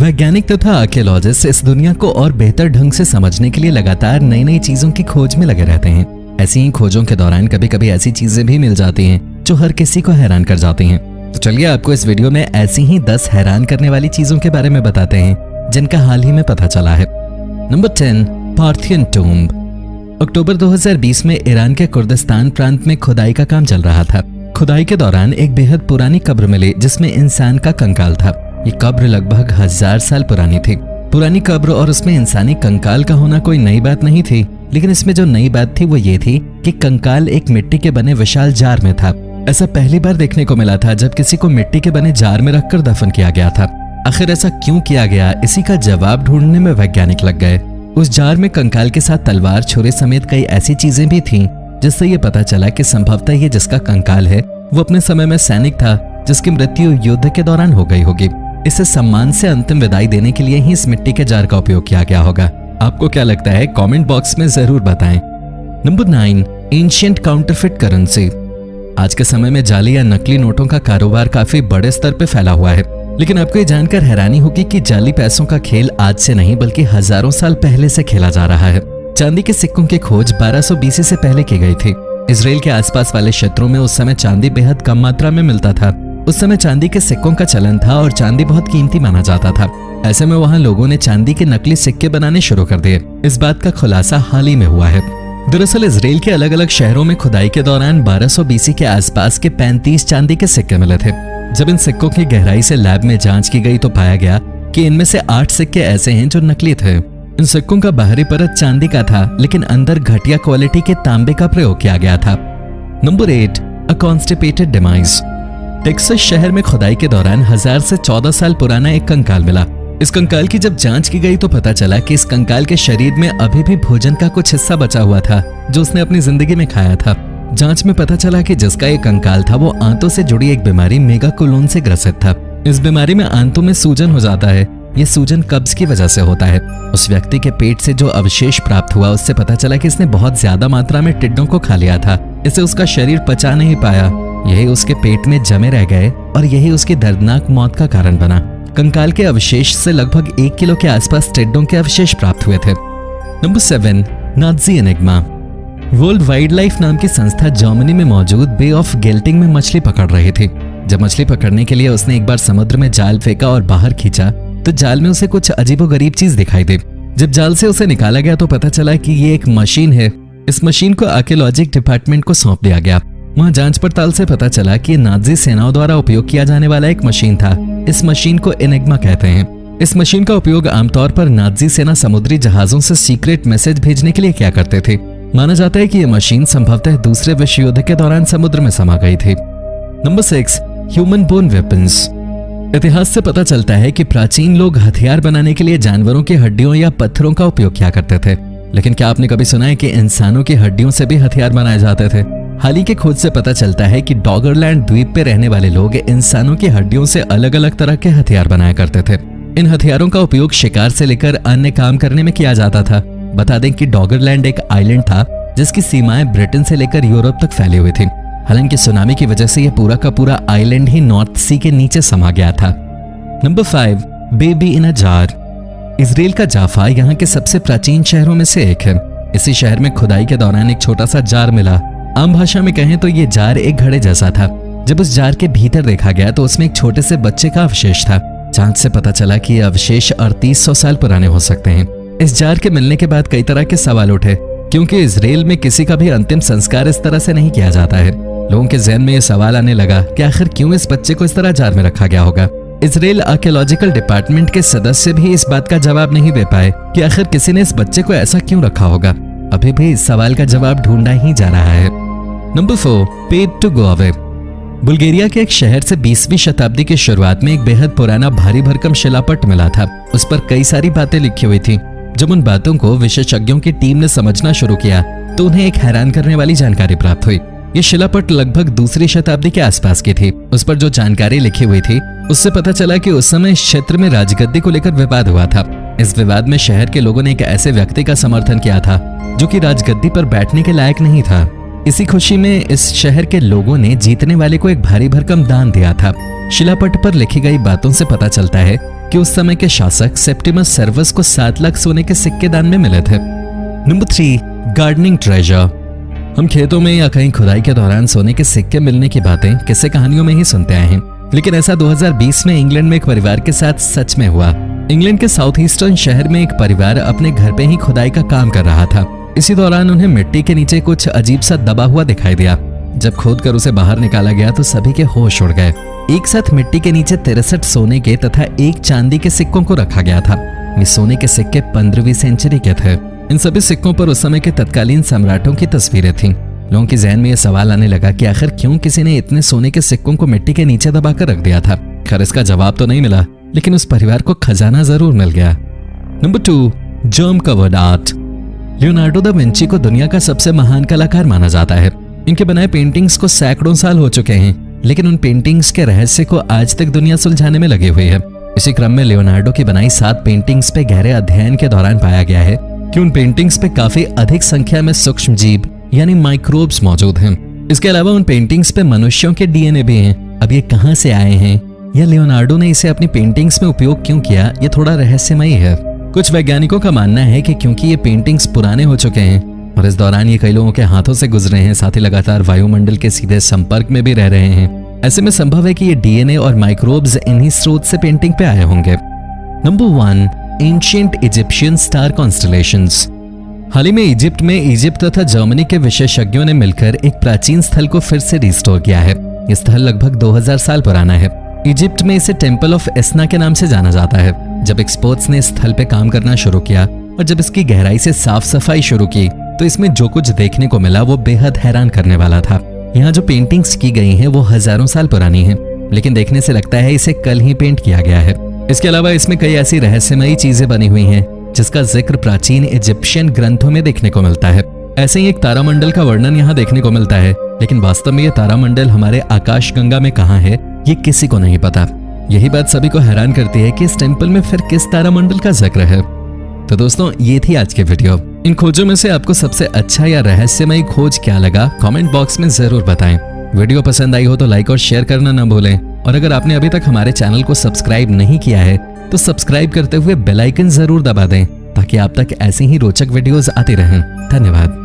वैज्ञानिक तथा आर्कियोलॉजिस्ट इस दुनिया को और बेहतर ढंग से समझने के लिए लगातार नई नई चीजों की खोज में लगे रहते हैं। ऐसी ही खोजों के दौरान कभी कभी ऐसी चीजें भी मिल जाती हैं जो हर किसी को हैरान कर जाती हैं। तो चलिए आपको इस वीडियो में ऐसी ही 10 हैरान करने वाली चीजों के बारे में बताते हैं जिनका हाल ही में पता चला है। Number 10, Parthian tomb. अक्टूबर 2020 में ईरान के कुर्दिस्तान प्रांत में खुदाई का काम चल रहा था। खुदाई के दौरान एक बेहद पुरानी कब्र मिली जिसमें इंसान का कंकाल था। ये कब्र लगभग 1000 साल पुरानी थी। पुरानी कब्र और उसमें इंसानी कंकाल का होना कोई नई बात नहीं थी, लेकिन इसमें जो नई बात थी वो ये थी कि कंकाल एक मिट्टी के बने विशाल जार में था। ऐसा पहली बार देखने को मिला था जब किसी को मिट्टी के बने जार में रखकर दफन किया गया था। आखिर ऐसा क्यों किया गया, इसी का जवाब ढूंढने में वैज्ञानिक लग गए। उस जार में कंकाल के साथ तलवार, छुरे समेत कई ऐसी चीजें भी थीं जिससे ये पता चला कि संभवतः ये जिसका कंकाल है वो अपने समय में सैनिक था जिसकी मृत्यु युद्ध के दौरान हो गई होगी। इसे सम्मान से अंतिम विदाई देने के लिए ही इस मिट्टी के जार का उपयोग किया गया होगा। आपको क्या लगता है, कमेंट बॉक्स में जरूर बताएं। Number 9, ancient counterfeit currency. आज के समय में जाली या नकली नोटों का कारोबार काफी बड़े स्तर पर फैला हुआ है, लेकिन आपको ये जानकर हैरानी होगी कि जाली पैसों का खेल आज से नहीं बल्कि हजारों साल पहले से खेला जा रहा है। चांदी के सिक्कों की खोज 1200 BC से पहले की गई थी। इजराइल के आसपास वाले क्षेत्रों में उस समय चांदी बेहद कम मात्रा में मिलता था। उस समय चांदी के सिक्कों का चलन था और चांदी बहुत कीमती माना जाता था। ऐसे में वहां लोगों ने चांदी के नकली सिक्के बनाने शुरू कर दिए। इस बात का खुलासा हाल ही में हुआ है। दरअसल इजराइल के अलग अलग शहरों में खुदाई के दौरान 1200 BC के आसपास के 35 चांदी के सिक्के मिले थे। जब इन सिक्कों की गहराई से लैब में जांच की गई तो पाया गया कि इनमें से 8 सिक्के ऐसे हैं जो नकली थे। इन सिक्कों का बाहरी परत चांदी का था, लेकिन अंदर घटिया क्वालिटी के तांबे का प्रयोग किया गया था। नंबर 8, अ कॉन्स्टिपेटेड डिमाइस। टेक्सास शहर में खुदाई के दौरान 1000 से 14 साल पुराना एक कंकाल मिला। इस कंकाल की जब जांच की गई तो पता चला कि इस कंकाल के शरीर में अभी भी भोजन का कुछ हिस्सा बचा हुआ था जो उसने अपनी जिंदगी में खाया था। जांच में पता चला कि जिसका ये कंकाल था वो आंतों से जुड़ी एक बीमारी मेगाकोलोन से ग्रसित था। इस बीमारी में आंतों में सूजन हो जाता है। ये सूजन कब्ज की वजह से होता है। उस व्यक्ति के पेट से जो अवशेष प्राप्त हुआ उससे पता चला कि इसने बहुत ज्यादा मात्रा में टिड्डों को खा लिया था। इसे उसका शरीर पचा नहीं पाया, यही उसके पेट में जमे रह गए और यही उसकी दर्दनाक मौत का कारण बना। कंकाल के अवशेष से लगभग 1 किलो के आसपास टिड्डों के अवशेष प्राप्त हुए थे। Number 7, Nazi enigma. World wild life नाम की संस्था जर्मनी में मौजूद बे ऑफ गेल्टिंग में मछली पकड़ रही थी। जब मछली पकड़ने के लिए उसने एक बार समुद्र में जाल फेंका और बाहर खींचा तो जाल में उसे कुछ अजीबोगरीब चीज दिखाई दी। जब जाल से उसे निकाला गया तो पता चला कि ये एक मशीन है। इस मशीन को आर्कियोलॉजिक डिपार्टमेंट को सौंप दिया गया। वहां जांच पड़ताल से पता चला कि नाज़ी सेनाओं द्वारा उपयोग किया जाने वाला एक मशीन था। इस मशीन को एनिग्मा कहते हैं। इस मशीन का उपयोग आमतौर पर नाज़ी सेना समुद्री जहाजों से सीक्रेट मैसेज भेजने के लिए किया करते थे। माना जाता है कि यह मशीन संभवतः दूसरे विश्व युद्ध के दौरान समुद्र में समा गई थी। Number 6, human bone weapons. इतिहास से पता चलता है कि प्राचीन लोग हथियार बनाने के लिए जानवरों की हड्डियों या पत्थरों का उपयोग किया करते थे, लेकिन क्या आपने कभी सुना है कि इंसानों की हड्डियों से भी हथियार बनाए जाते थे? हाल ही की खोज से पता चलता है कि डॉगरलैंड द्वीप पे रहने वाले लोग इंसानों की हड्डियों से अलग अलग तरह के हथियार बनाया करते थे। इन हथियारों का उपयोग शिकार से लेकर अन्य काम करने में किया जाता था। बता दें कि डॉगरलैंड एक आइलैंड था जिसकी सीमाएं ब्रिटेन से लेकर यूरोप तक फैली हुई थी। हालांकि सुनामी की वजह से यह पूरा का पूरा आइलैंड ही नॉर्थ सी के नीचे समा गया था। Number 5, baby in a jar. Israel का जाफा यहाँ के सबसे प्राचीन शहरों में से एक है। इसी शहर में खुदाई के दौरान एक छोटा सा जार मिला। आम भाषा में कहें तो ये जार एक घड़े जैसा था। जब उस जार के भीतर देखा गया तो उसमें एक छोटे से बच्चे का अवशेष था। जांच से पता चला कि ये अवशेष 3800 साल पुराने हो सकते हैं। इस जार के मिलने के बाद कई तरह के सवाल उठे, क्योंकि इजराइल में किसी का भी अंतिम संस्कार इस तरह से नहीं किया जाता है। लोगों के जहन में यह सवाल आने लगा कि आखिर क्यों इस बच्चे को इस तरह जार में रखा गया होगा। इजराइल आर्कियोलॉजिकल डिपार्टमेंट के सदस्य भी इस बात का जवाब नहीं दे पाए कि आखिर किसी ने इस बच्चे को ऐसा क्यों रखा होगा। अभी भी इस सवाल का जवाब ढूंढा ही जा रहा है। Number 4, paid to go away. Bulgaria के एक शहर से 20वीं शताब्दी की शुरुआत में एक बेहद पुराना भारी भरकम शिलापट मिला था। उस पर कई सारी बातें लिखी हुई थी। जब उन बातों को विशेषज्ञों की टीम ने समझना शुरू किया तो उन्हें एक हैरान करने वाली जानकारी प्राप्त हुई। ये शिलापट लगभग 2री शताब्दी के आसपास की थी। उस पर जो जानकारी लिखी हुई थी उससे पता चला कि उस समय इस क्षेत्र में राजगद्दी को लेकर विवाद हुआ था। इस विवाद में शहर के लोगों ने एक ऐसे व्यक्ति का समर्थन किया था जो कि राजगद्दी पर बैठने के लायक नहीं था। इसी खुशी में इस शहर के लोगों ने जीतने वाले को एक भारी भरकम दान दिया था। शिलापट पर लिखी गई बातों से पता चलता है कि उस समय के शासक सेप्टिमस सर्वस को 7 लाख सोने के सिक्के दान में मिले थे। Number 3, gardening treasure. हम खेतों में या कहीं खुदाई के दौरान सोने के सिक्के मिलने की बातें किस्से कहानियों में ही सुनते आए हैं, लेकिन ऐसा 2020 में इंग्लैंड में एक परिवार के साथ सच में हुआ। इंग्लैंड के साउथ ईस्टर्न शहर में एक परिवार अपने घर पे ही खुदाई का काम कर रहा था। इसी दौरान उन्हें मिट्टी के नीचे कुछ अजीब सा दबा हुआ दिखाई दिया। जब खोदकर उसे बाहर निकाला गया तो सभी के होश उड़ गए। एक साथ मिट्टी के नीचे 63 सोने के तथा 1 चांदी के सिक्कों को रखा गया था। ये सोने के सिक्के 15वीं सेंचुरी के थे। इन सभी सिक्कों पर उस समय के तत्कालीन सम्राटों की तस्वीरें थीं। लोगों के जहन में यह सवाल आने लगा कि आखिर क्यों किसी ने इतने सोने के सिक्कों को मिट्टी के नीचे दबाकर रख दिया था। खैर इसका जवाब तो नहीं मिला, लेकिन उस परिवार को खजाना जरूर मिल गया। Number 2, germ covered art. Leonardo da Vinci को दुनिया का सबसे महान कलाकार माना जाता है। इनके बनाए पेंटिंग्स को सैकड़ों साल हो चुके हैं, लेकिन उन पेंटिंग्स के रहस्य को आज तक दुनिया सुलझाने में लगी हुई है। इसी क्रम में लियोनार्डो की बनाई 7 पेंटिंग्स पे गहरे अध्ययन के दौरान पाया गया है कि उन पेंटिंग्स पे काफी अधिक संख्या में सूक्ष्म जीव यानी माइक्रोब्स मौजूद हैं। इसके अलावा उन पेंटिंग्स पे मनुष्यों के डीएनए भी हैं। अब ये कहां से आए हैं या लियोनार्डो ने इसे अपनी पेंटिंग्स में उपयोग क्यों किया, ये थोड़ा रहस्यमयी है। कुछ वैज्ञानिकों का मानना है कि क्योंकि ये पेंटिंग्स पुराने हो चुके हैं और इस दौरान ये कई लोगों के हाथों से गुजरे हैं, साथ ही लगातार वायुमंडल के सीधे संपर्क में भी रह रहे हैं, ऐसे में संभव है कि ये डीएनए और माइक्रोब्स इन्हीं स्रोत से पेंटिंग पे आए होंगे। Number 1, ancient Egyptian star constellations. हाल ही में इजिप्ट में इजिप्ट तथा जर्मनी के विशेषज्ञों ने मिलकर एक प्राचीन स्थल को फिर से रिस्टोर किया है। यह स्थल लगभग 2000 साल पुराना है। इजिप्ट में इसे टेम्पल ऑफ एस्ना के नाम से जाना जाता है। जब एक्सपर्ट्स ने इस स्थल पे काम करना शुरू किया और जब इसकी गहराई से साफ सफाई शुरू की तो इसमें जो कुछ देखने को मिला वो बेहद हैरान करने वाला था। यहाँ जो पेंटिंग्स की गई हैं वो हजारों साल पुरानी हैं, लेकिन देखने से लगता है इसे कल ही पेंट किया गया है। इसके अलावा इसमें कई ऐसी रहस्यमयी चीजें बनी हुई हैं जिसका जिक्र प्राचीन इजिप्शियन ग्रंथों में देखने को मिलता है। ऐसे ही एक तारामंडल का वर्णन यहाँ देखने को मिलता है, लेकिन वास्तव में ये तारामंडल हमारे आकाशगंगा में कहाँ है ये किसी को नहीं पता। यही बात सभी को हैरान करती है कि इस टेम्पल में फिर किस तारामंडल का जिक्र है। तो दोस्तों ये थी आज की वीडियो। इन खोजों में से आपको सबसे अच्छा या रहस्यमयी खोज क्या लगा कमेंट बॉक्स में जरूर बताएं। वीडियो पसंद आई हो तो लाइक और शेयर करना ना भूलें, और अगर आपने अभी तक हमारे चैनल को सब्सक्राइब नहीं किया है तो सब्सक्राइब करते हुए बेल आइकन जरूर दबा दें ताकि आप तक ऐसी ही रोचक वीडियोस आती रहें। धन्यवाद।